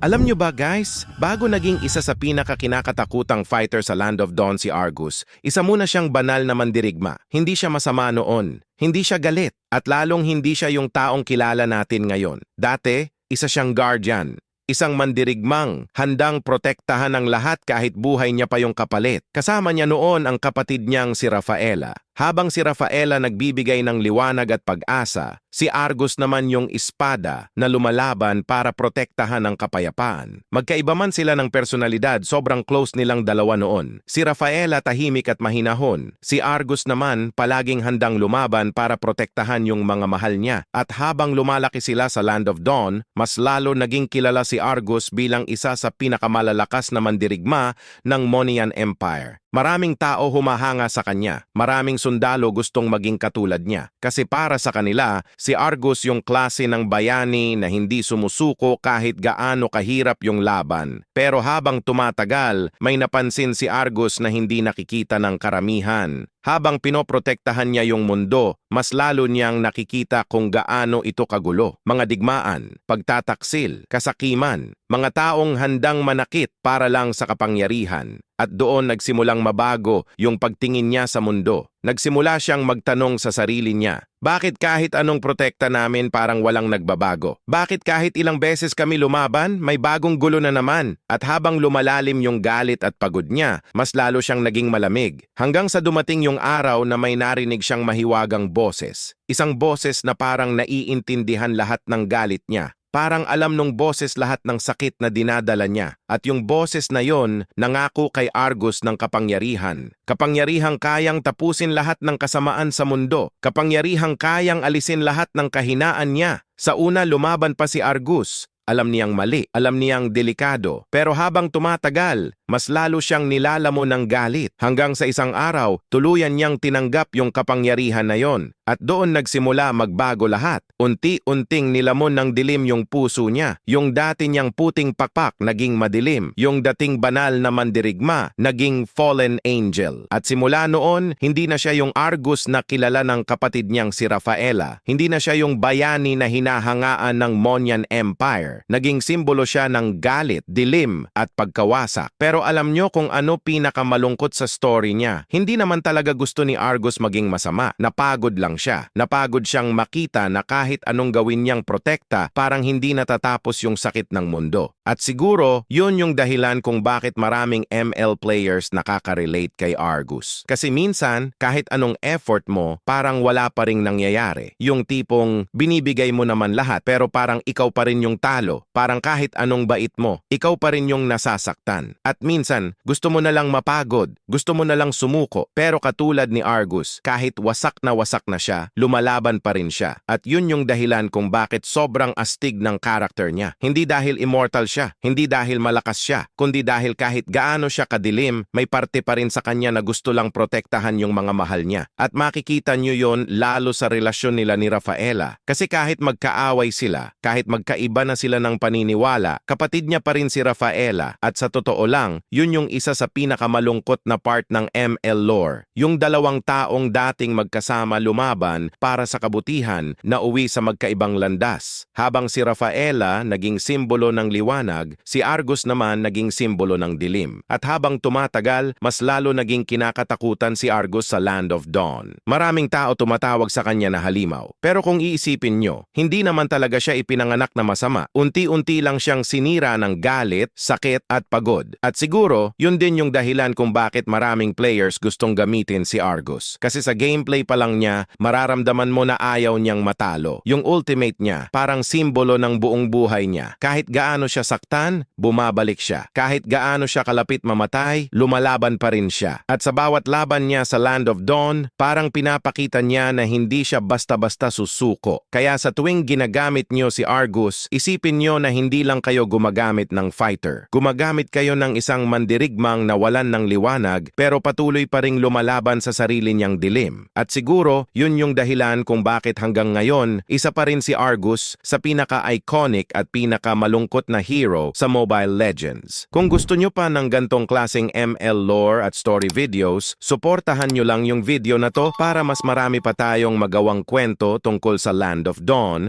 Alam nyo ba guys, bago naging isa sa pinakakinakatakutang fighter sa Land of Dawn si Argus, isa muna siyang banal na mandirigma. Hindi siya masama noon, hindi siya galit, at lalong hindi siya yung taong kilala natin ngayon. Dati, isa siyang guardian. Isang mandirigmang, handang protektahan ang lahat kahit buhay niya pa yung kapalit. Kasama niya noon ang kapatid niyang si Rafaela. Habang si Rafaela nagbibigay ng liwanag at pag-asa, si Argus naman yung espada na lumalaban para protektahan ang kapayapaan. Magkaiba man sila ng personalidad, sobrang close nilang dalawa noon. Si Rafaela tahimik at mahinahon. Si Argus naman palaging handang lumaban para protektahan yung mga mahal niya. At habang lumalaki sila sa Land of Dawn, mas lalo naging kilala si Argus bilang isa sa pinakamalalakas na mandirigma ng Monian Empire. Maraming tao humahanga sa kanya. Maraming sundalo gustong maging katulad niya. Kasi para sa kanila, si Argus yung klase ng bayani na hindi sumusuko kahit gaano kahirap yung laban. Pero habang tumatagal, may napansin si Argus na hindi nakikita ng karamihan. Habang pinoprotektahan niya yung mundo, mas lalo niyang nakikita kung gaano ito kagulo. Mga digmaan, pagtataksil, kasakiman, mga taong handang manakit para lang sa kapangyarihan. At doon nagsimulang mabago yung pagtingin niya sa mundo. Nagsimula siyang magtanong sa sarili niya, bakit kahit anong protekta namin parang walang nagbabago? Bakit kahit ilang beses kami lumaban, may bagong gulo na naman? At habang lumalalim yung galit at pagod niya, mas lalo siyang naging malamig. Hanggang sa dumating yung araw na may narinig siyang mahiwagang boses. Isang boses na parang naiintindihan lahat ng galit niya. Parang alam nung boses lahat ng sakit na dinadala niya. At yung boses na yon nangako kay Argus ng kapangyarihan. Kapangyarihang kayang tapusin lahat ng kasamaan sa mundo. Kapangyarihang kayang alisin lahat ng kahinaan niya. Sa una lumaban pa si Argus. Alam niyang mali, alam niyang delikado. Pero habang tumatagal, mas lalo siyang nilalamo ng galit. Hanggang sa isang araw, tuluyan niyang tinanggap yung kapangyarihan na yon. At doon nagsimula magbago lahat. Unti-unting nilamon ng dilim yung puso niya. Yung dati niyang puting pakpak naging madilim. Yung dating banal na mandirigma naging fallen angel. At simula noon, hindi na siya yung Argus na kilala ng kapatid niyang si Rafaela. Hindi na siya yung bayani na hinahangaan ng Monian Empire. Naging simbolo siya ng galit, dilim at pagkawasak. Pero alam nyo kung ano pinakamalungkot sa story niya. Hindi naman talaga gusto ni Argus maging masama. Napagod lang siya. Napagod siyang makita na kahit anong gawin niyang protekta, parang hindi natatapos yung sakit ng mundo. At siguro, yun yung dahilan kung bakit maraming ML players nakaka-relate kay Argus. Kasi minsan, kahit anong effort mo, parang wala pa ring nangyayari. Yung tipong binibigay mo naman lahat pero parang ikaw pa rin yung talo. Parang kahit anong bait mo, ikaw pa rin yung nasasaktan. At minsan, gusto mo na lang mapagod, gusto mo na lang sumuko. Pero katulad ni Argus, kahit wasak na siya, lumalaban pa rin siya. At yun yung dahilan kung bakit sobrang astig ng karakter niya. Hindi dahil immortal siya, hindi dahil malakas siya, kundi dahil kahit gaano siya kadilim, may parte pa rin sa kanya na gusto lang protektahan yung mga mahal niya. At makikita nyo yon lalo sa relasyon nila ni Rafaela. Kasi kahit magkaaway sila, kahit magkaiba na sila ng paniniwala, kapatid niya pa rin si Rafaela. At sa totoo lang, yun yung isa sa pinakamalungkot na part ng ML lore. Yung dalawang taong dating magkasama lumaban para sa kabutihan na uwi sa magkaibang landas. Habang si Rafaela naging simbolo ng liwanag, si Argus naman naging simbolo ng dilim. At habang tumatagal, mas lalo naging kinakatakutan si Argus sa Land of Dawn. Maraming tao tumatawag sa kanya na halimaw. Pero kung iisipin nyo, hindi naman talaga siya ipinanganak na masama. Unti-unti lang siyang sinira ng galit, sakit at pagod. At siguro, yun din yung dahilan kung bakit maraming players gustong gamitin si Argus. Kasi sa gameplay pa lang niya, mararamdaman mo na ayaw niyang matalo. Yung ultimate niya, parang simbolo ng buong buhay niya. Kahit gaano siya saktan, bumabalik siya. Kahit gaano siya kalapit mamatay, lumalaban pa rin siya. At sa bawat laban niya sa Land of Dawn, parang pinapakita niya na hindi siya basta-basta susuko. Kaya sa tuwing ginagamit niyo si Argus, isipin niyo na hindi lang kayo gumagamit ng fighter. Gumagamit kayo ng isang mandirigmang nawalan ng liwanag pero patuloy pa ring lumalaban sa sarili niyang dilim. At siguro, yun yung dahilan kung bakit hanggang ngayon, isa pa rin si Argus sa pinaka-iconic at pinaka-malungkot na hero sa Mobile Legends. Kung gusto nyo pa ng gantong klaseng ML lore at story videos, suportahan nyo lang yung video na to para mas marami pa tayong magawang kwento tungkol sa Land of Dawn